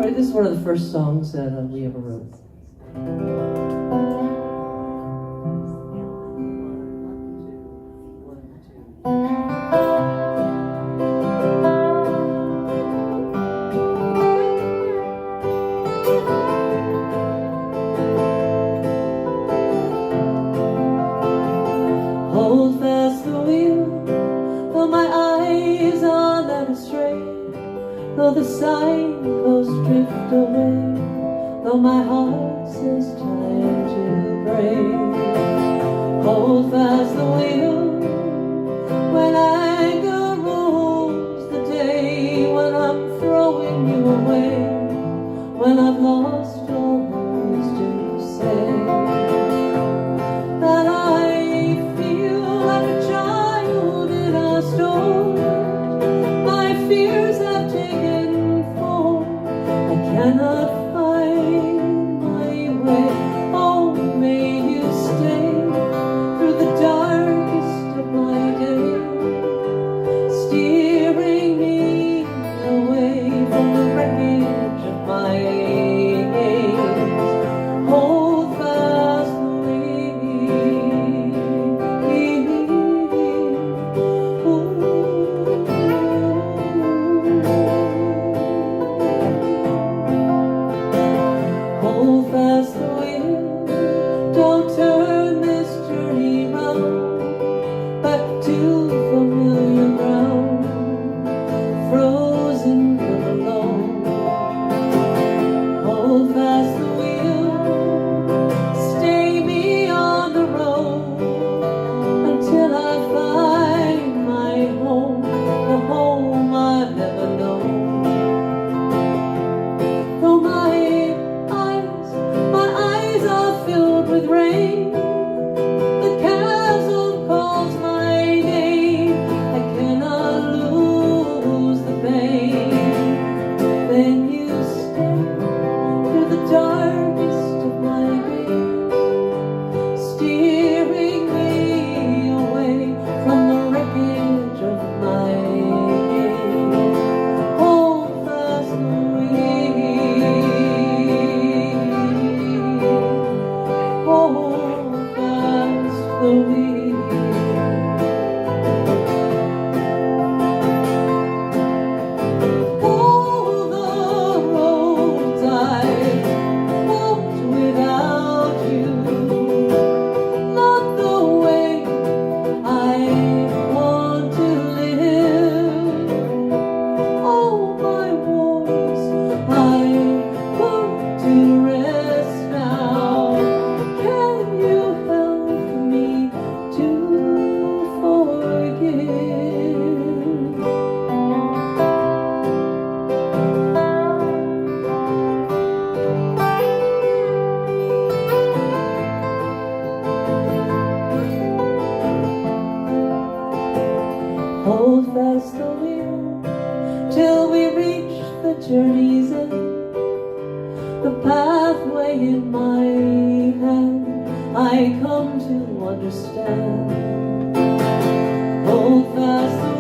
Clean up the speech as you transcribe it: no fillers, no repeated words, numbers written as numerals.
Alright, this is one of the first songs that we ever wrote. Hold fast the wheel, though my eyes are led astray, though the signposts drift away, though my heart says time to break. Hold fast the wheel when anger rules the day, when I'm throwing you away, when I've lost all words to say. That I feel like a child in a storm, my fears have taken form, I cannot find my way. Oh, may you stay through the darkest of my days, steering me away from the wreckage of my gaze. Hold fast the wheel. Hold fast the wheel, don't turn this journey round, back to familiar ground, frozen and alone. Hold fast the wheel, stay me on the road, until I find my home, the home I've never known. Though my eyes are filled with rain, the chasm calls my name, I cannot lose the pain. Then you stay through the darkest of my days, steering me away from the wreckage of my gaze. Hold fast the wheel. Hold fast the wheel. All the roads I walked without you, not the way I want to live. Oh, my wars I want to rest now. Can you help me to forgive? Hold fast the wheel till we reach the journey's end, the pathway in my hand I come to understand. Hold fast the